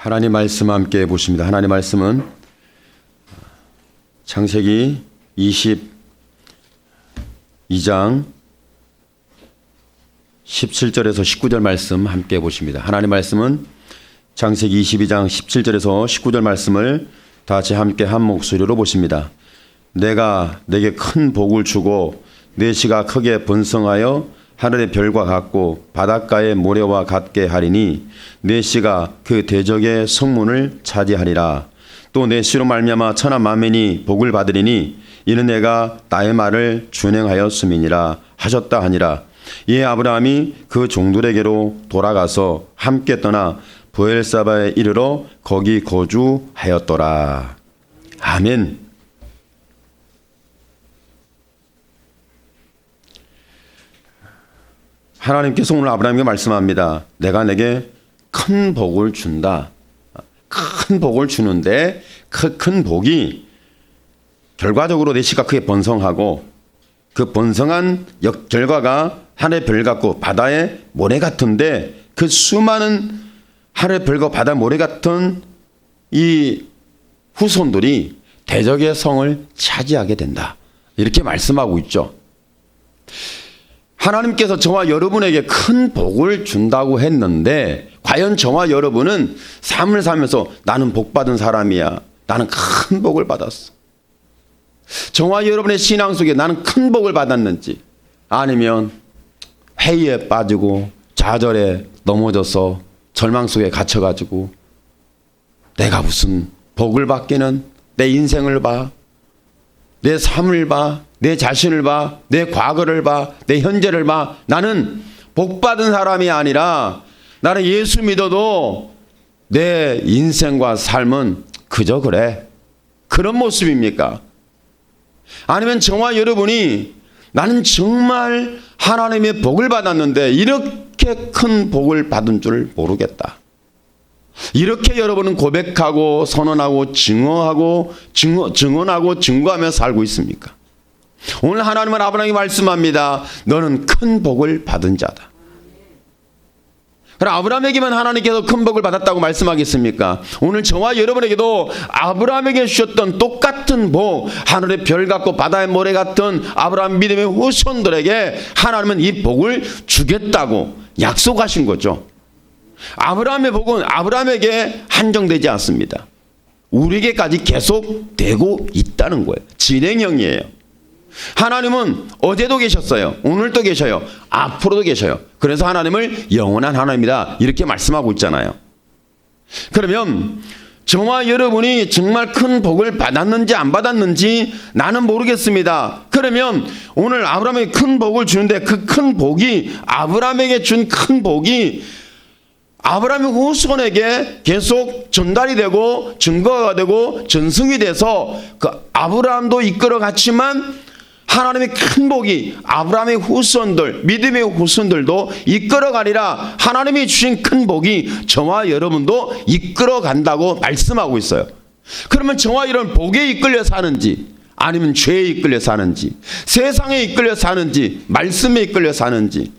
하나님 말씀 함께 보십니다. 하나님 말씀은 창세기 22장 17절에서 19절 말씀 함께 보십니다. 하나님 말씀은 창세기 22장 17절에서 19절 말씀을 다 같이 함께 한 목소리로 보십니다. 내가 내게 큰 복을 주고 내 씨가 크게 번성하여 하늘의 별과 같고 바닷가의 모래와 같게 하리니 내 씨가 그 대적의 성문을 차지하리라. 또 내 씨로 말미암아 천하 만민이 복을 받으리니 이는 내가 나의 말을 준행하였음이니라 하셨다 하니라. 이에 아브라함이 그 종들에게로 돌아가서 함께 떠나 브엘사바에 이르러 거기 거주하였더라. 아멘. 하나님께서 오늘 아브라함에게 말씀합니다. 내가 내게 큰 복을 준다. 큰 복을 주는데 그 큰 복이 결과적으로 내 씨가 크게 번성하고 그 번성한 결과가 하늘의 별 같고 바다의 모래 같은데 그 수많은 하늘의 별과 바다 모래 같은 이 후손들이 대적의 성을 차지하게 된다. 이렇게 말씀하고 있죠. 하나님께서 저와 여러분에게 큰 복을 준다고 했는데 과연 저와 여러분은 삶을 살면서 나는 복받은 사람이야. 나는 큰 복을 받았어. 저와 여러분의 신앙 속에 나는 큰 복을 받았는지 아니면 회의에 빠지고 좌절에 넘어져서 절망 속에 갇혀가지고 내가 무슨 복을 받기는 내 인생을 봐. 내 삶을 봐. 내 자신을 봐. 내 과거를 봐. 내 현재를 봐. 나는 복받은 사람이 아니라 나는 예수 믿어도 내 인생과 삶은 그저 그래. 그런 모습입니까? 아니면 저와 여러분이 나는 정말 하나님의 복을 받았는데 이렇게 큰 복을 받은 줄 모르겠다. 이렇게 여러분은 고백하고 선언하고 증언하고 증거하며 살고 있습니까? 오늘 하나님은 아브라함에게 말씀합니다. 너는 큰 복을 받은 자다. 그럼 아브라함에게만 하나님께서 큰 복을 받았다고 말씀하겠습니까? 오늘 저와 여러분에게도 아브라함에게 주셨던 똑같은 복, 하늘의 별 같고 바다의 모래 같은 아브라함 믿음의 후손들에게 하나님은 이 복을 주겠다고 약속하신 거죠. 아브라함의 복은 아브라함에게 한정되지 않습니다. 우리에게까지 계속 되고 있다는 거예요. 진행형이에요. 하나님은 어제도 계셨어요. 오늘도 계셔요. 앞으로도 계셔요. 그래서 하나님을 영원한 하나님이다 이렇게 말씀하고 있잖아요. 그러면 저와 여러분이 정말 큰 복을 받았는지 안 받았는지 나는 모르겠습니다. 그러면 오늘 아브라함에게 큰 복을 주는데 그 큰 복이 아브라함에게 준 큰 복이 아브라함의 후손에게 계속 전달이 되고 증거가 되고 전승이 돼서 그 아브라함도 이끌어 갔지만 하나님의 큰 복이 아브라함의 후손들, 믿음의 후손들도 이끌어 가리라. 하나님이 주신 큰 복이 저와 여러분도 이끌어 간다고 말씀하고 있어요. 그러면 저와 여러분 복에 이끌려 사는지 아니면 죄에 이끌려 사는지 세상에 이끌려 사는지 말씀에 이끌려 사는지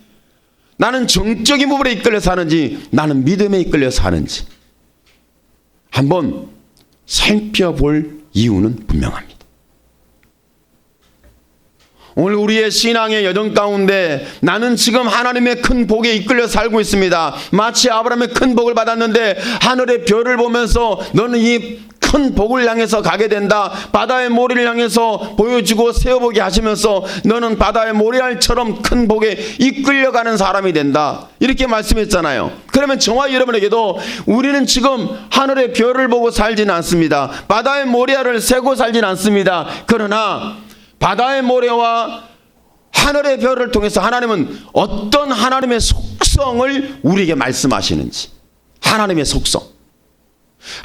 나는 정적인 부분에 이끌려 사는지 나는 믿음에 이끌려 사는지 한번 살펴볼 이유는 분명합니다. 오늘 우리의 신앙의 여정 가운데 나는 지금 하나님의 큰 복에 이끌려 살고 있습니다. 마치 아브라함의 큰 복을 받았는데 하늘의 별을 보면서 너는 이 큰 복을 향해서 가게 된다. 바다의 모래를 향해서 보여주고 세워보게 하시면서 너는 바다의 모래알처럼 큰 복에 이끌려가는 사람이 된다. 이렇게 말씀했잖아요. 그러면 저와 여러분에게도 우리는 지금 하늘의 별을 보고 살지는 않습니다. 바다의 모래알을 세고 살지는 않습니다. 그러나 바다의 모래와 하늘의 별을 통해서 하나님은 어떤 하나님의 속성을 우리에게 말씀하시는지 하나님의 속성.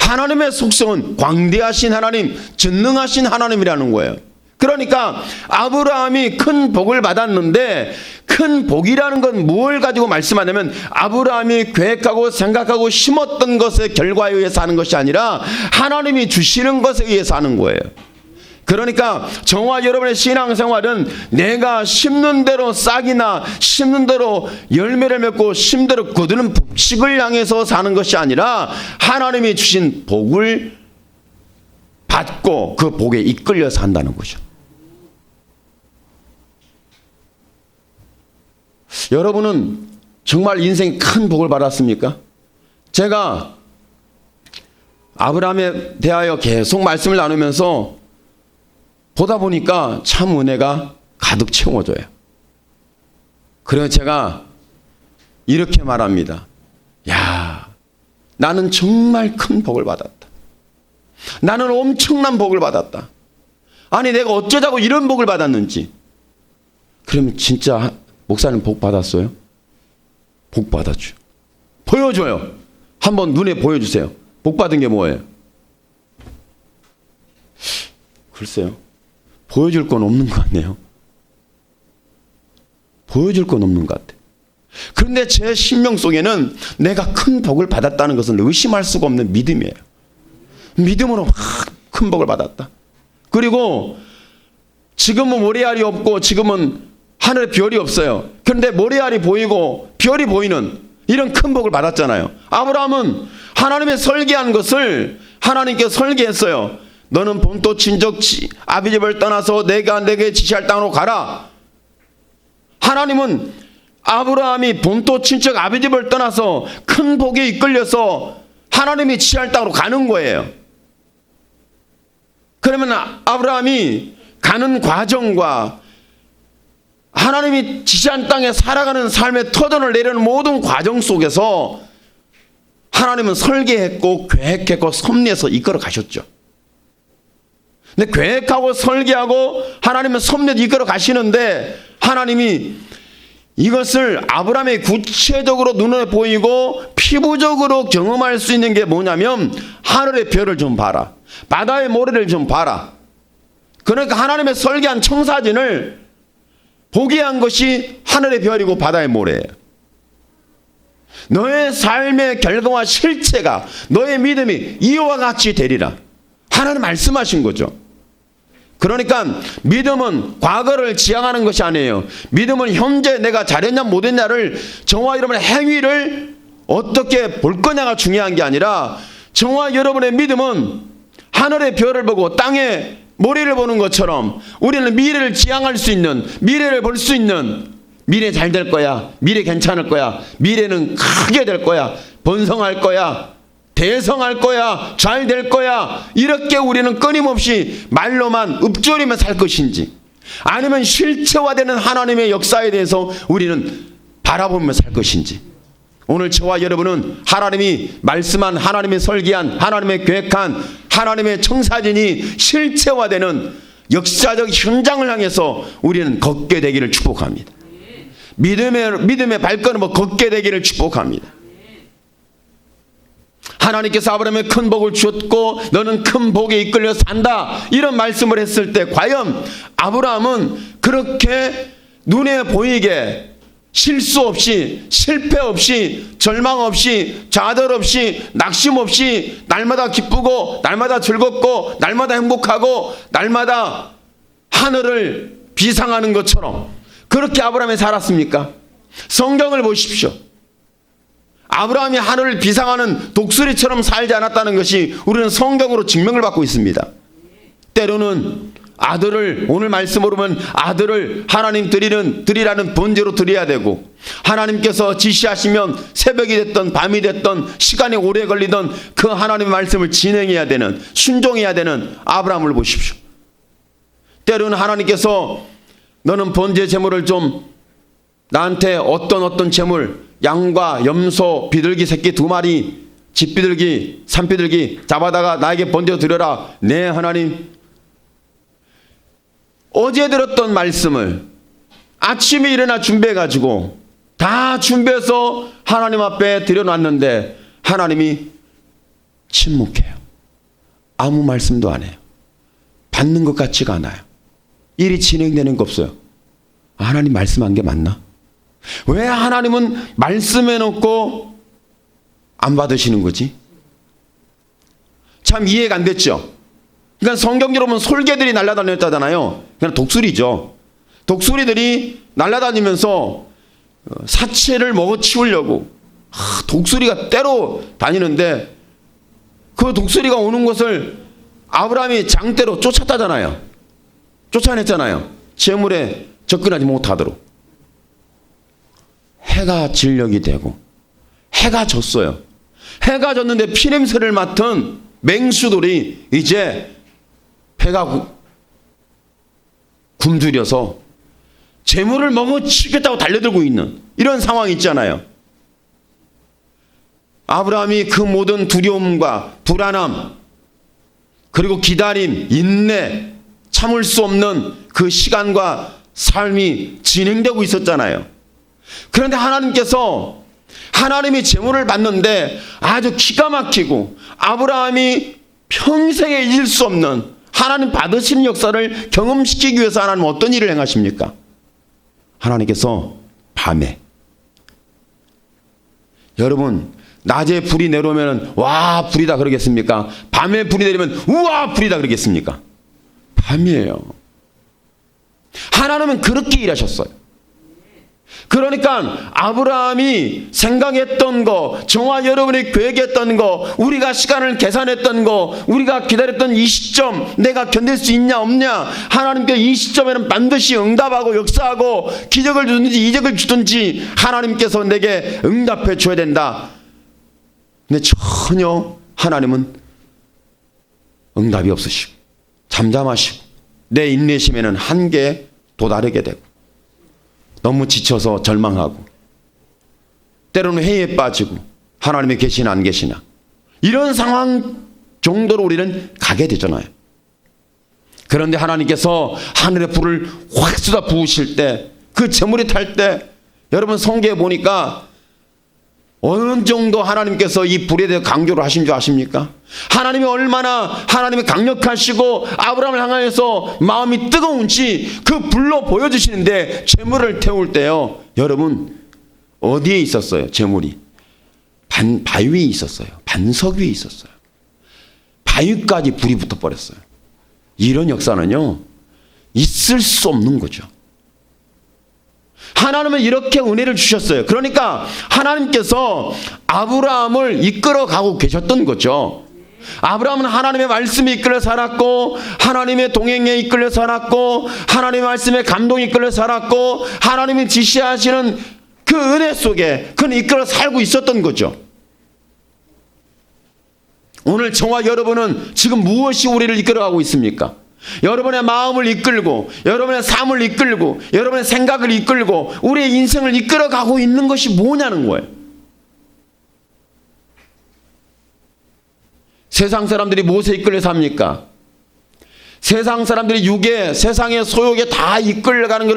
하나님의 속성은 광대하신 하나님, 전능하신 하나님이라는 거예요. 그러니까 아브라함이 큰 복을 받았는데 큰 복이라는 건 무엇을 가지고 말씀하냐면 아브라함이 계획하고 생각하고 심었던 것의 결과에 의해서 하는 것이 아니라 하나님이 주시는 것에 의해서 하는 거예요. 그러니까 저와 여러분의 신앙생활은 내가 심는 대로 싹이나 심는 대로 열매를 맺고 심는 대로 거두는 법칙을 향해서 사는 것이 아니라 하나님이 주신 복을 받고 그 복에 이끌려 산다는 거죠. 여러분은 정말 인생에 큰 복을 받았습니까? 제가 아브라함에 대하여 계속 말씀을 나누면서 보다 보니까 참 은혜가 가득 채워져요. 그래서 제가 이렇게 말합니다. 야, 나는 정말 큰 복을 받았다. 나는 엄청난 복을 받았다. 아니, 내가 어쩌자고 이런 복을 받았는지. 그러면 진짜 목사님 복 받았어요? 복 받았죠. 보여줘요. 한번 눈에 보여주세요. 복 받은 게 뭐예요? 글쎄요. 보여줄 건 없는 것 같네요. 보여줄 건 없는 것 같아요. 그런데 제 심령 속에는 내가 큰 복을 받았다는 것은 의심할 수가 없는 믿음이에요. 믿음으로 막 큰 복을 받았다. 그리고 지금은 모래알이 없고 지금은 하늘에 별이 없어요. 그런데 모래알이 보이고 별이 보이는 이런 큰 복을 받았잖아요. 아브라함은 하나님의 설계한 것을 하나님께 설계했어요. 너는 본토 친족 아비 집을 떠나서 내가 내게 지시할 땅으로 가라. 하나님은 아브라함이 본토 친척 아비 집을 떠나서 큰 복에 이끌려서 하나님이 지시할 땅으로 가는 거예요. 그러면 아브라함이 가는 과정과 하나님이 지시한 땅에 살아가는 삶의 터전을 내려는 모든 과정 속에서 하나님은 설계했고 계획했고 섭리해서 이끌어 가셨죠. 근데 계획하고 설계하고 하나님은 섭리해서 이끌어 가시는데 하나님이 이것을 아브라함이 구체적으로 눈에 보이고 피부적으로 경험할 수 있는 게 뭐냐면 하늘의 별을 좀 봐라. 바다의 모래를 좀 봐라. 그러니까 하나님의 설계한 청사진을 보게 한 것이 하늘의 별이고 바다의 모래예요. 너의 삶의 결과와 실체가 너의 믿음이 이와 같이 되리라. 하나님 말씀하신 거죠. 그러니까 믿음은 과거를 지향하는 것이 아니에요. 믿음은 현재 내가 잘했냐 못했냐를 저와 여러분의 행위를 어떻게 볼 거냐가 중요한 게 아니라 저와 여러분의 믿음은 하늘의 별을 보고 땅의 모래를 보는 것처럼 우리는 미래를 지향할 수 있는, 미래를 볼 수 있는, 미래 잘 될 거야, 미래 괜찮을 거야, 미래는 크게 될 거야, 번성할 거야, 대성할 거야, 잘 될 거야, 이렇게 우리는 끊임없이 말로만 읊조리며 살 것인지 아니면 실체화되는 하나님의 역사에 대해서 우리는 바라보며 살 것인지, 오늘 저와 여러분은 하나님이 말씀한, 하나님의 설계한, 하나님의 계획한 하나님의 청사진이 실체화되는 역사적 현장을 향해서 우리는 걷게 되기를 축복합니다. 믿음의 발걸음을 걷게 되기를 축복합니다. 하나님께서 아브라함에 큰 복을 주었고 너는 큰 복에 이끌려 산다, 이런 말씀을 했을 때 과연 아브라함은 그렇게 눈에 보이게 실수 없이, 실패 없이, 절망 없이, 좌절 없이, 낙심 없이 날마다 기쁘고 날마다 즐겁고 날마다 행복하고 날마다 하늘을 비상하는 것처럼 그렇게 아브라함이 살았습니까? 성경을 보십시오. 아브라함이 하늘을 비상하는 독수리처럼 살지 않았다는 것이 우리는 성경으로 증명을 받고 있습니다. 때로는 아들을, 오늘 말씀으로 보면 아들을 하나님 드리라는 번제로 드려야 되고, 하나님께서 지시하시면 새벽이 됐던 밤이 됐던 시간이 오래 걸리던 그 하나님의 말씀을 진행해야 되는, 순종해야 되는 아브라함을 보십시오. 때로는 하나님께서 너는 번제 제물을 좀 나한테 어떤 제물, 양과 염소, 비둘기 새끼 2마리, 집비둘기, 산비둘기 잡아다가 나에게 번제로 드려라. 네, 하나님. 어제 들었던 말씀을 아침에 일어나 준비해가지고 다 준비해서 하나님 앞에 드려놨는데 하나님이 침묵해요. 아무 말씀도 안 해요. 받는 것 같지가 않아요. 일이 진행되는 거 없어요. 하나님 말씀한 게 맞나? 왜 하나님은 말씀해놓고 안 받으시는 거지? 참 이해가 안 됐죠? 그러니까 성경적으로 보면 솔개들이 날아다녔다잖아요. 그냥 독수리죠. 독수리들이 날아다니면서 사체를 먹어치우려고 독수리가 때로 다니는데 그 독수리가 오는 것을 아브라함이 장대로 쫓았다잖아요. 쫓아냈잖아요. 재물에 접근하지 못하도록. 해가 진력이 되고 해가 졌어요. 해가 졌는데 피냄새를 맡은 맹수들이 이제 해가 굶주려서 재물을 먹어치겠다고 달려들고 있는 이런 상황이 있잖아요. 아브라함이 그 모든 두려움과 불안함 그리고 기다림, 인내, 참을 수 없는 그 시간과 삶이 진행되고 있었잖아요. 그런데 하나님께서 하나님이 재물을 받는데 아주 기가 막히고 아브라함이 평생에 잊을 수 없는 하나님 받으시는 역사를 경험시키기 위해서 하나님은 어떤 일을 행하십니까? 하나님께서 밤에, 여러분 낮에 불이 내려오면 와 불이다 그러겠습니까? 밤에 불이 내리면 우와 불이다 그러겠습니까? 밤이에요. 하나님은 그렇게 일하셨어요. 그러니까 아브라함이 생각했던 거, 저와 여러분이 계획했던 거, 우리가 시간을 계산했던 거, 우리가 기다렸던 이 시점 내가 견딜 수 있냐 없냐, 하나님께 이 시점에는 반드시 응답하고 역사하고 기적을 주든지 이적을 주든지 하나님께서 내게 응답해 줘야 된다. 근데 전혀 하나님은 응답이 없으시고 잠잠하시고 내 인내심에는 한계에 도달하게 되고 너무 지쳐서 절망하고 때로는 회의에 빠지고 하나님이 계시나 안 계시나 이런 상황 정도로 우리는 가게 되잖아요. 그런데 하나님께서 하늘의 불을 확 쏟아 부으실 때 그 재물이 탈 때 여러분 성경에 보니까 어느 정도 하나님께서 이 불에 대해 강조를 하신 줄 아십니까? 하나님이 얼마나 하나님이 강력하시고 아브라함을 향하여서 마음이 뜨거운지 그 불로 보여주시는데 재물을 태울 때요. 여러분 어디에 있었어요? 재물이 바위 위에 있었어요. 반석 위에 있었어요. 바위까지 불이 붙어버렸어요. 이런 역사는요 있을 수 없는 거죠. 하나님은 이렇게 은혜를 주셨어요. 그러니까 하나님께서 아브라함을 이끌어가고 계셨던 거죠. 아브라함은 하나님의 말씀에 이끌려 살았고 하나님의 동행에 이끌려 살았고 하나님의 말씀에 감동에 이끌려 살았고 하나님이 지시하시는 그 은혜 속에 그는 이끌어 살고 있었던 거죠. 오늘 저와 여러분은 지금 무엇이 우리를 이끌어가고 있습니까? 여러분의 마음을 이끌고 여러분의 삶을 이끌고 여러분의 생각을 이끌고 우리의 인생을 이끌어가고 있는 것이 뭐냐는 거예요. 세상 사람들이 무엇에 이끌려 삽니까? 세상 사람들이 육에 세상의 소욕에 다 이끌려가는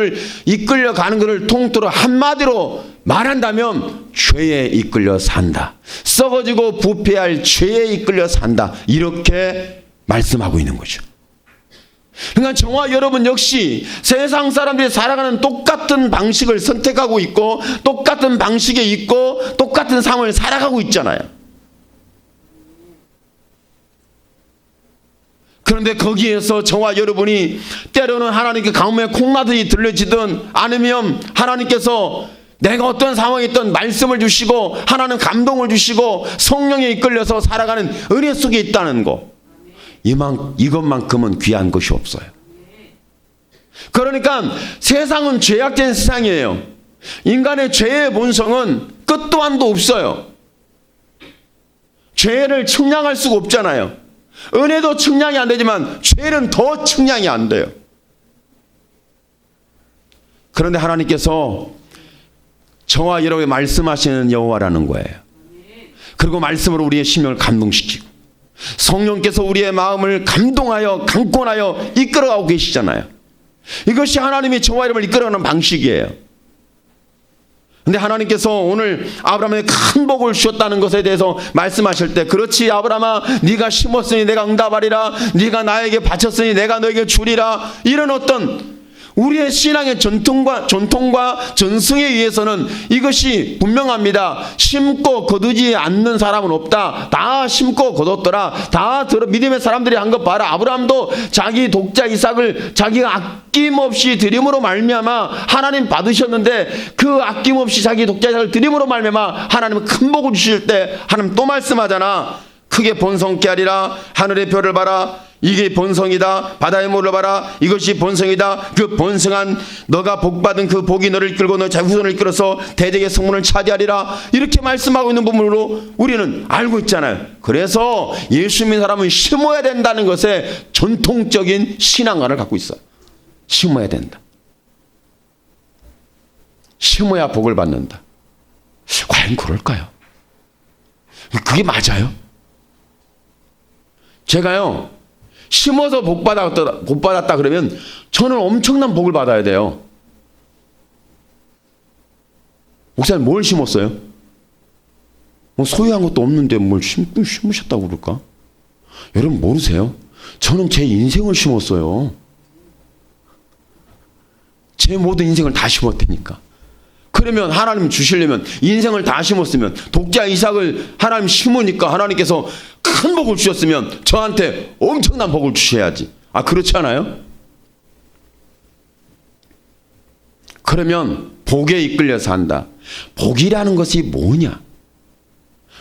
것을 통틀어 한마디로 말한다면 죄에 이끌려 산다. 썩어지고 부패할 죄에 이끌려 산다. 이렇게 말씀하고 있는 거죠. 그러니까 저와 여러분 역시 세상 사람들이 살아가는 똑같은 방식을 선택하고 있고 똑같은 방식에 있고 똑같은 삶을 살아가고 있잖아요. 그런데 거기에서 저와 여러분이 때로는 하나님께 가뭄에 콩나듯이 들려지든 아니면 하나님께서 내가 어떤 상황에 있든 말씀을 주시고 하나님 감동을 주시고 성령에 이끌려서 살아가는 은혜 속에 있다는 거, 이것만큼은 귀한 것이 없어요. 그러니까 세상은 죄악된 세상이에요. 인간의 죄의 본성은 끝도 한도 없어요. 죄를 측량할 수가 없잖아요. 은혜도 측량이 안 되지만 죄는 더 측량이 안 돼요. 그런데 하나님께서 저와 여러분에게 말씀하시는 여호와라는 거예요. 그리고 말씀으로 우리의 심령을 감동시키고 성령께서 우리의 마음을 감동하여 강권하여 이끌어가고 계시잖아요. 이것이 하나님이 저와 여러분을 이끌어가는 방식이에요. 근데 하나님께서 오늘 아브라함에게 큰 복을 주셨다는 것에 대해서 말씀하실 때, 그렇지 아브라함아, 네가 심었으니 내가 응답하리라, 네가 나에게 바쳤으니 내가 너에게 주리라, 이런 어떤 우리의 신앙의 전통과 전승에 의해서는 이것이 분명합니다. 심고 거두지 않는 사람은 없다. 다 심고 거뒀더라. 다 믿음의 사람들이 한 것 봐라. 아브라함도 자기 독자 이삭을 자기가 아낌없이 드림으로 말미암아 하나님 받으셨는데, 그 아낌없이 자기 독자 이삭을 드림으로 말미암아 하나님은 큰 복을 주실 때 하나님 또 말씀하잖아. 크게 번성케 하리라. 하늘의 별을 봐라. 이게 번성이다. 바다의 모를 봐라. 이것이 번성이다. 그 번성한 너가 복받은 그 복이 너를 이끌고 너 자후손을 이끌어서 대적의 성문을 차지하리라. 이렇게 말씀하고 있는 부분으로 우리는 알고 있잖아요. 그래서 예수 믿는 사람은 심어야 된다는 것에 전통적인 신앙관을 갖고 있어요. 심어야 된다. 심어야 복을 받는다. 과연 그럴까요? 그게 맞아요? 제가요, 심어서 복 받았다 그러면 저는 엄청난 복을 받아야 돼요. 목사님 뭘 심었어요? 뭐 소유한 것도 없는데 뭘 심으셨다고 그럴까? 여러분 모르세요? 저는 제 인생을 심었어요. 제 모든 인생을 다 심었다니까. 그러면 하나님 주시려면 인생을 다 심었으면, 독자 이삭을 하나님 심으니까 하나님께서 큰 복을 주셨으면 저한테 엄청난 복을 주셔야지. 그렇지 않아요? 그러면 복에 이끌려서 산다. 복이라는 것이 뭐냐?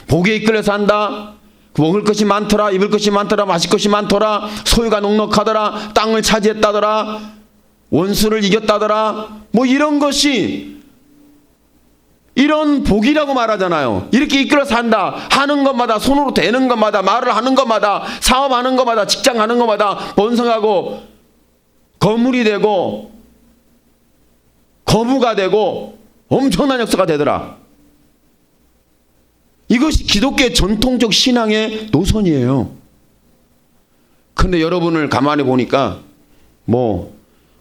복에 이끌려서 산다. 먹을 것이 많더라, 입을 것이 많더라, 마실 것이 많더라, 소유가 넉넉하더라, 땅을 차지했다더라, 원수를 이겼다더라, 뭐 이런 것이, 이런 복이라고 말하잖아요. 이렇게 이끌어 산다. 하는 것마다, 손으로 대는 것마다, 말을 하는 것마다, 사업하는 것마다, 직장 하는 것마다 번성하고 거물이 되고 거부가 되고 엄청난 역사가 되더라. 이것이 기독교의 전통적 신앙의 노선이에요. 그런데 여러분을 가만히 보니까 뭐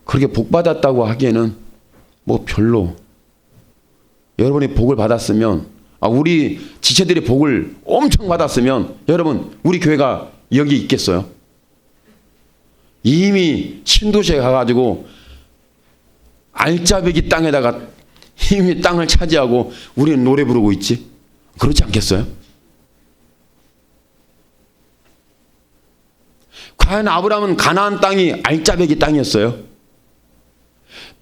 그렇게 복 받았다고 하기에는 뭐 별로. 여러분이 복을 받았으면, 우리 지체들이 복을 엄청 받았으면 여러분 우리 교회가 여기 있겠어요? 이미 신도시에 가가지고 알짜배기 땅에다가 이미 땅을 차지하고 우리는 노래 부르고 있지? 그렇지 않겠어요? 과연 아브라함은 가나안 땅이 알짜배기 땅이었어요?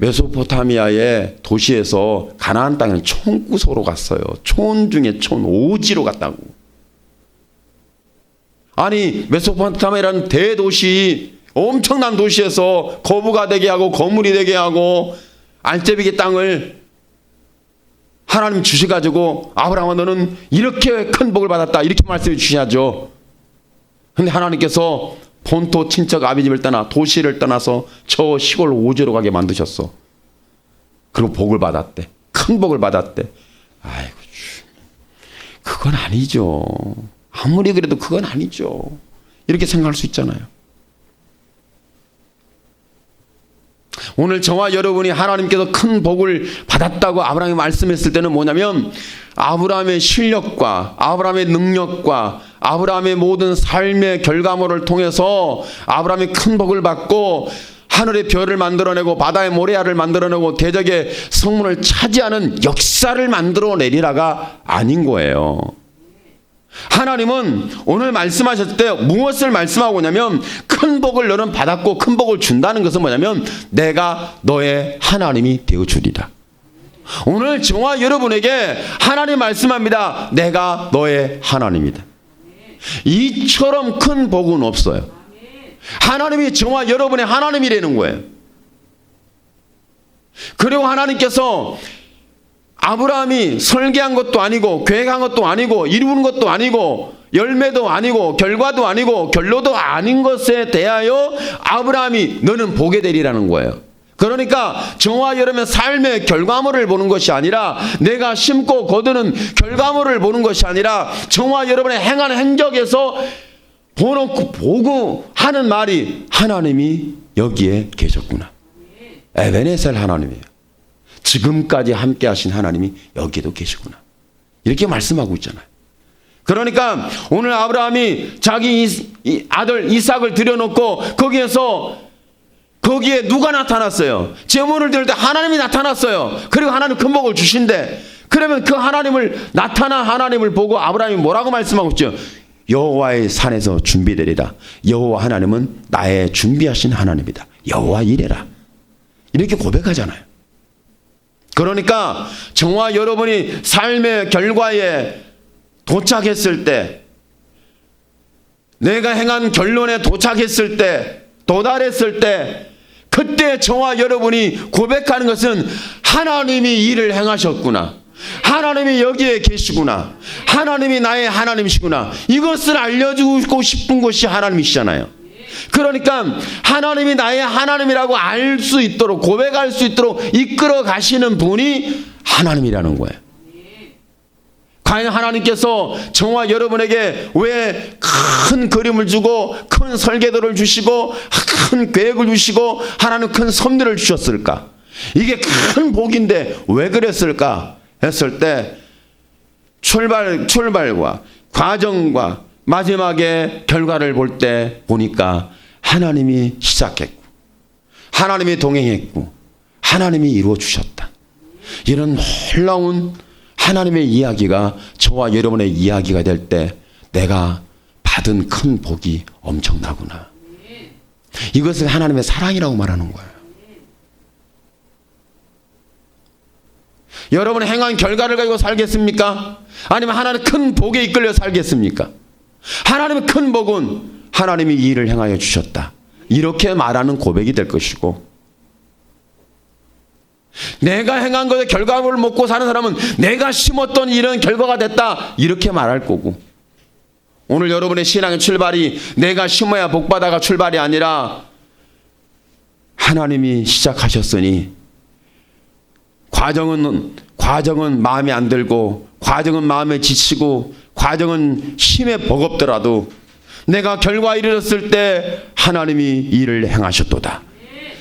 메소포타미아의 도시에서 가나안 땅에 총구소로 갔어요. 촌 중에 촌, 오지로 갔다고. 아니 메소포타미아라는 대도시, 엄청난 도시에서 거부가 되게 하고 거물이 되게 하고 알짜배기 땅을 하나님 주셔가지고 아브라함아 너는 이렇게 큰 복을 받았다, 이렇게 말씀해 주셔야죠. 근데 하나님께서 본토 친척 아비집을 떠나 도시를 떠나서 저 시골 오지로 가게 만드셨어. 그리고 복을 받았대. 큰 복을 받았대. 아이고, 그건 아니죠. 아무리 그래도 그건 아니죠. 이렇게 생각할 수 있잖아요. 오늘 저와 여러분이 하나님께서 큰 복을 받았다고 아브라함이 말씀했을 때는 뭐냐면, 아브라함의 실력과 아브라함의 능력과 아브라함의 모든 삶의 결과물을 통해서 아브라함이 큰 복을 받고 하늘의 별을 만들어내고 바다의 모래알을 만들어내고 대적의 성문을 차지하는 역사를 만들어내리라가 아닌 거예요. 하나님은 오늘 말씀하셨을 때 무엇을 말씀하고 있냐면, 큰 복을 너는 받았고 큰 복을 준다는 것은 뭐냐면 내가 너의 하나님이 되어주리라. 오늘 저와 여러분에게 하나님 말씀합니다. 내가 너의 하나님이다. 이처럼 큰 복은 없어요. 하나님이 저와 여러분의 하나님이라는 거예요. 그리고 하나님께서 아브라함이 설계한 것도 아니고 계획한 것도 아니고 이루는 것도 아니고 열매도 아니고 결과도 아니고 결론도 아닌 것에 대하여 아브라함이 너는 보게 되리라는 거예요. 그러니까 저와 여러분의 삶의 결과물을 보는 것이 아니라, 내가 심고 거두는 결과물을 보는 것이 아니라, 저와 여러분의 행하는 행적에서 보고 하는 말이 하나님이 여기에 계셨구나. 에베네셀 하나님이에요. 지금까지 함께 하신 하나님이 여기에도 계시구나. 이렇게 말씀하고 있잖아요. 그러니까 오늘 아브라함이 자기 아들 이삭을 들여놓고 거기에서 거기에 누가 나타났어요? 제문을 드릴 때 하나님이 나타났어요. 그리고 하나님 큰 복을 주신대. 그러면 그 나타난 하나님을 보고 아브라함이 뭐라고 말씀하고 있죠? 여호와의 산에서 준비되리라. 여호와 하나님은 나의 준비하신 하나님이다. 여호와 이래라. 이렇게 고백하잖아요. 그러니까 저와 여러분이 삶의 결과에 도착했을 때, 내가 행한 결론에 도착했을 때, 도달했을 때, 그때 저와 여러분이 고백하는 것은 하나님이 일을 행하셨구나. 하나님이 여기에 계시구나. 하나님이 나의 하나님이시구나. 이것을 알려주고 싶은 것이 하나님이시잖아요. 그러니까 하나님이 나의 하나님이라고 알 수 있도록, 고백할 수 있도록 이끌어 가시는 분이 하나님이라는 거예요. 과연 하나님께서 저와 여러분에게 왜 큰 그림을 주고 큰 설계도를 주시고 큰 계획을 주시고 하나님 큰 섭리를 주셨을까? 이게 큰 복인데 왜 그랬을까 했을 때 출발과 과정과 마지막에 결과를 볼 때 보니까 하나님이 시작했고 하나님이 동행했고 하나님이 이루어 주셨다. 이런 놀라운 하나님의 이야기가 저와 여러분의 이야기가 될 때 내가 받은 큰 복이 엄청나구나. 이것을 하나님의 사랑이라고 말하는 거예요. 여러분의 행한 결과를 가지고 살겠습니까? 아니면 하나님의 큰 복에 이끌려 살겠습니까? 하나님의 큰 복은 하나님이 이 일을 행하여 주셨다. 이렇게 말하는 고백이 될 것이고, 내가 행한 것의 결과물을 먹고 사는 사람은 내가 심었던 일은 결과가 됐다. 이렇게 말할 거고, 오늘 여러분의 신앙의 출발이 내가 심어야 복받아가 출발이 아니라 하나님이 시작하셨으니 과정은 마음에 안 들고, 과정은 마음에 지치고, 과정은 힘에 버겁더라도 내가 결과에 이르렀을 때 하나님이 일을 행하셨도다.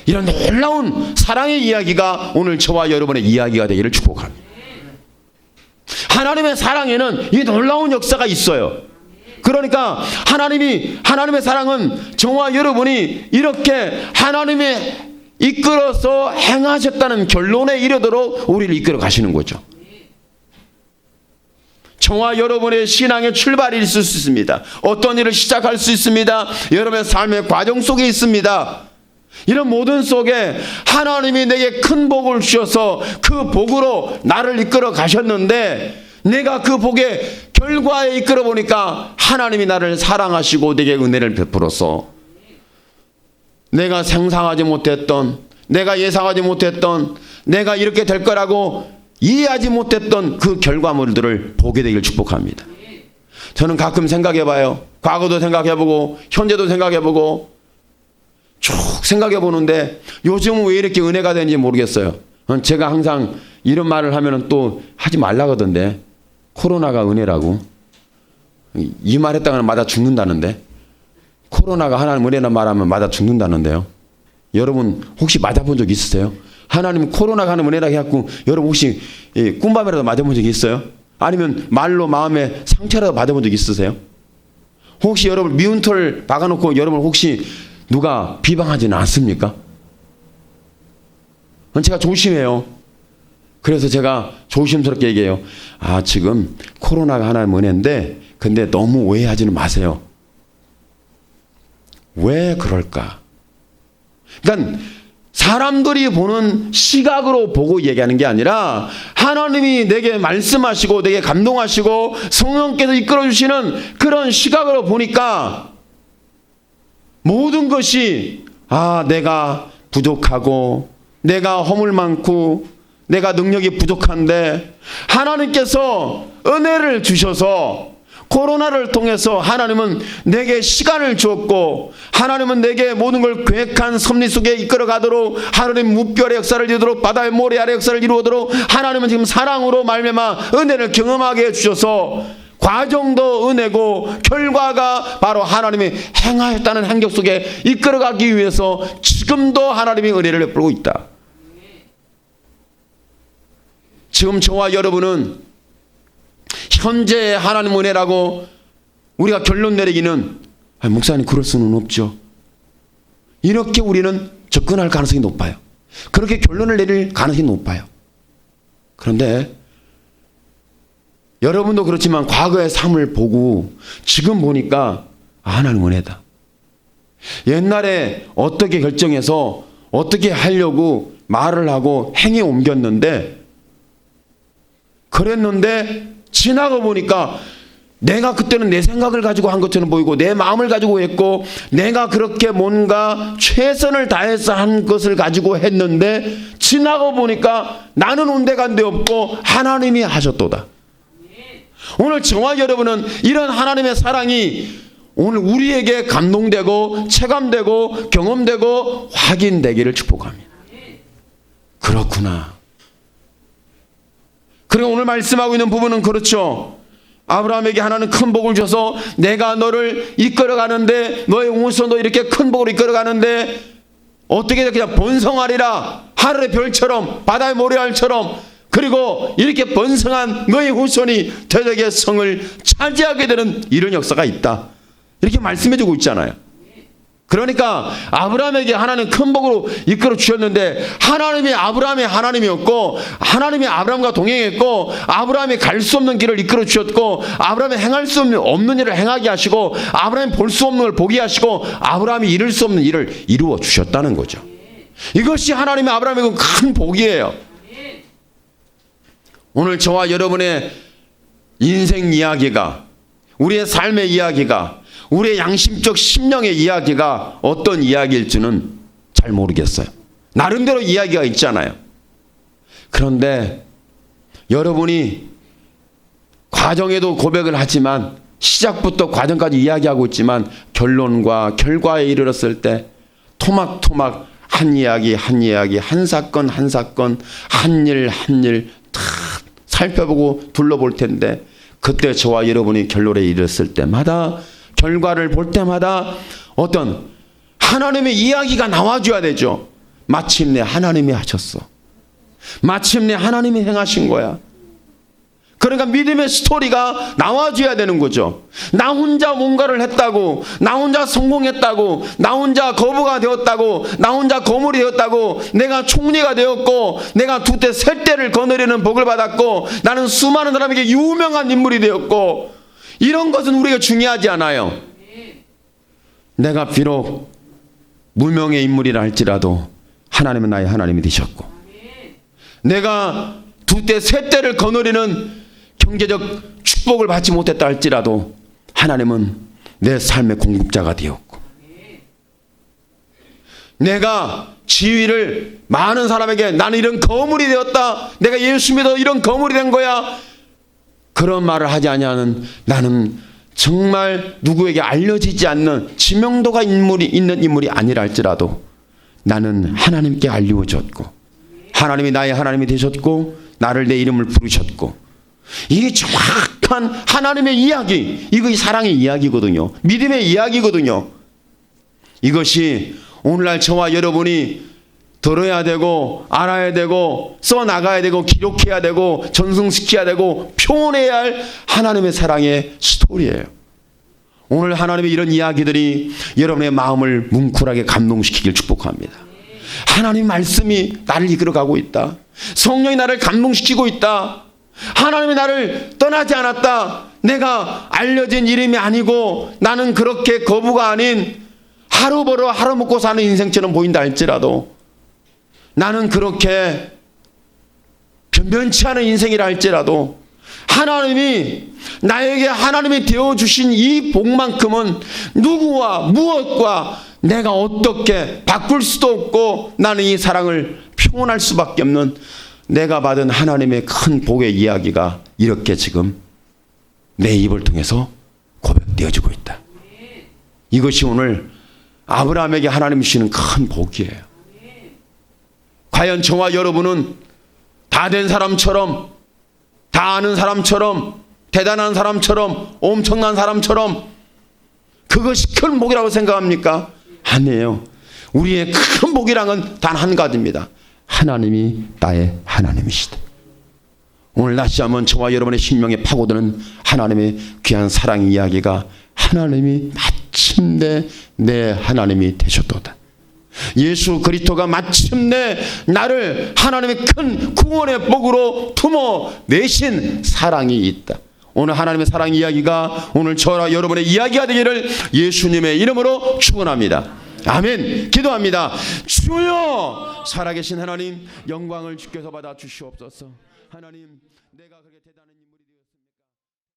이런 놀라운 사랑의 이야기가 오늘 저와 여러분의 이야기가 되기를 축복합니다. 하나님의 사랑에는 이 놀라운 역사가 있어요. 그러니까 하나님의 사랑은 저와 여러분이 이렇게 하나님의 이끌어서 행하셨다는 결론에 이르도록 우리를 이끌어 가시는 거죠. 저와 여러분의 신앙의 출발이 있을 수 있습니다. 어떤 일을 시작할 수 있습니다. 여러분의 삶의 과정 속에 있습니다. 이런 모든 속에 하나님이 내게 큰 복을 주셔서 그 복으로 나를 이끌어 가셨는데, 내가 그 복의 결과에 이끌어 보니까 하나님이 나를 사랑하시고 내게 은혜를 베풀어서 내가 상상하지 못했던, 내가 예상하지 못했던, 내가 이렇게 될 거라고 이해하지 못했던 그 결과물들을 보게 되길 축복합니다. 저는 가끔 생각해봐요. 과거도 생각해보고 현재도 생각해보고 쭉 생각해보는데 요즘은 왜 이렇게 은혜가 되는지 모르겠어요. 제가 항상 이런 말을 하면 또 하지 말라거든데, 코로나가 은혜라고. 이 말 했다가는 맞아 죽는다는데, 코로나가 하나님 은혜라는 말하면 맞아 죽는다는데요. 여러분 혹시 맞아본 적 있으세요? 하나님 코로나가 하는 은혜라고 해갖고 여러분 혹시 꿈밤이라도 맞아본 적 있어요? 아니면 말로 마음에 상처라도 받아본 적 있으세요? 혹시 여러분 미운 털 박아놓고 여러분 혹시 누가 비방하지는 않습니까? 제가 조심해요. 그래서 제가 조심스럽게 얘기해요. 지금 코로나가 하나님 은혜인데 근데 너무 오해하지는 마세요. 왜 그럴까? 그러니까 사람들이 보는 시각으로 보고 얘기하는 게 아니라 하나님이 내게 말씀하시고 내게 감동하시고 성령께서 이끌어주시는 그런 시각으로 보니까 모든 것이 내가 부족하고 내가 허물 많고 내가 능력이 부족한데 하나님께서 은혜를 주셔서 코로나를 통해서 하나님은 내게 시간을 주었고 하나님은 내게 모든 걸 계획한 섭리 속에 이끌어 가도록 하나님 무별의 역사를 이루도록 바다의 모래 아래 역사를 이루도록 하나님은 지금 사랑으로 말미암아 은혜를 경험하게 해주셔서 과정도 은혜고 결과가 바로 하나님이 행하였다는 행적 속에 이끌어가기 위해서 지금도 하나님이 은혜를 베풀고 있다. 지금 저와 여러분은 현재의 하나님 은혜라고 우리가 결론 내리기는 목사님 그럴 수는 없죠. 이렇게 우리는 접근할 가능성이 높아요. 그렇게 결론을 내릴 가능성이 높아요. 그런데 여러분도 그렇지만 과거의 삶을 보고 지금 보니까 하나님 은혜다. 옛날에 어떻게 결정해서 어떻게 하려고 말을 하고 행에 옮겼는데 그랬는데 지나가 보니까 내가 그때는 내 생각을 가지고 한 것처럼 보이고 내 마음을 가지고 했고 내가 그렇게 뭔가 최선을 다해서 한 것을 가지고 했는데 지나가 보니까 나는 온데간데 없고 하나님이 하셨도다. 오늘 저와 여러분은 이런 하나님의 사랑이 오늘 우리에게 감동되고 체감되고 경험되고 확인되기를 축복합니다. 그렇구나. 그리고 오늘 말씀하고 있는 부분은 그렇죠. 아브라함에게 하나는 큰 복을 줘서 내가 너를 이끌어가는데 너의 후손도 이렇게 큰 복으로 이끌어가는데 어떻게 그냥 번성하리라. 하늘의 별처럼 바다의 모래알처럼 그리고 이렇게 번성한 너의 후손이 대적의 성을 차지하게 되는 이런 역사가 있다. 이렇게 말씀해주고 있잖아요. 그러니까 아브라함에게 하나님 큰 복으로 이끌어 주셨는데 하나님이 아브라함의 하나님이었고 하나님이 아브라함과 동행했고 아브라함이 갈 수 없는 길을 이끌어 주셨고 아브라함이 행할 수 없는 일을 행하게 하시고 아브라함이 볼 수 없는 걸 보게 하시고 아브라함이 이룰 수 없는 일을 이루어 주셨다는 거죠. 이것이 하나님의 아브라함에게 큰 복이에요. 오늘 저와 여러분의 인생 이야기가 우리의 삶의 이야기가 우리의 양심적 심령의 이야기가 어떤 이야기일지는 잘 모르겠어요. 나름대로 이야기가 있잖아요. 그런데 여러분이 과정에도 고백을 하지만 시작부터 과정까지 이야기하고 있지만 결론과 결과에 이르렀을 때 토막토막 한 이야기 한 이야기 한 사건 한 사건 한 일 한 일 다 살펴보고 둘러볼 텐데 그때 저와 여러분이 결론에 이르렀을 때마다 결과를 볼 때마다 어떤 하나님의 이야기가 나와줘야 되죠. 마침내 하나님이 하셨어. 마침내 하나님이 행하신 거야. 그러니까 믿음의 스토리가 나와줘야 되는 거죠. 나 혼자 뭔가를 했다고, 나 혼자 성공했다고, 나 혼자 거부가 되었다고, 나 혼자 거물이 되었다고, 내가 총리가 되었고, 내가 두때 세 때를 거느리는 복을 받았고, 나는 수많은 사람에게 유명한 인물이 되었고, 이런 것은 우리가 중요하지 않아요. 내가 비록 무명의 인물이라 할지라도 하나님은 나의 하나님이 되셨고 내가 두 때 세 때를 거느리는 경제적 축복을 받지 못했다 할지라도 하나님은 내 삶의 공급자가 되었고 내가 지위를 많은 사람에게 나는 이런 거물이 되었다. 내가 예수 믿어 이런 거물이 된 거야. 그런 말을 하지 아니하는 나는 정말 누구에게 알려지지 않는 지명도가 있는 인물이 아니라 할지라도 나는 하나님께 알려졌고 하나님이 나의 하나님이 되셨고 나를 내 이름을 부르셨고 이게 정확한 하나님의 이야기 이거 사랑의 이야기거든요. 믿음의 이야기거든요. 이것이 오늘날 저와 여러분이 들어야 되고 알아야 되고 써나가야 되고 기록해야 되고 전승시켜야 되고 표현해야 할 하나님의 사랑의 스토리예요. 오늘 하나님의 이런 이야기들이 여러분의 마음을 뭉클하게 감동시키길 축복합니다. 하나님 말씀이 나를 이끌어가고 있다. 성령이 나를 감동시키고 있다. 하나님이 나를 떠나지 않았다. 내가 알려진 이름이 아니고 나는 그렇게 거부가 아닌 하루 벌어 하루 먹고 사는 인생처럼 보인다 할지라도 나는 그렇게 변변치 않은 인생이라 할지라도 하나님이 나에게 하나님이 되어주신 이 복만큼은 누구와 무엇과 내가 어떻게 바꿀 수도 없고 나는 이 사랑을 표현할 수밖에 없는 내가 받은 하나님의 큰 복의 이야기가 이렇게 지금 내 입을 통해서 고백되어지고 있다. 이것이 오늘 아브라함에게 하나님이 주시는 큰 복이에요. 과연 저와 여러분은 다 된 사람처럼 다 아는 사람처럼 대단한 사람처럼 엄청난 사람처럼 그것이 큰 복이라고 생각합니까? 아니에요. 우리의 큰 복이랑은 단 한 가지입니다. 하나님이 나의 하나님이시다. 오늘 다시 한번 저와 여러분의 심령에 파고드는 하나님의 귀한 사랑 이야기가 하나님이 마침내 내 하나님이 되셨도다. 예수 그리스도가 마침내 나를 하나님의 큰 구원의 복으로 품어내신 사랑이 있다. 오늘 하나님의 사랑 이야기가 오늘 저와 여러분의 이야기가 되기를 예수님의 이름으로 축원합니다. 아멘. 기도합니다. 주여, 살아계신 하나님, 영광을 주께서 받아 주시옵소서. 하나님, 내가 그렇게 대단한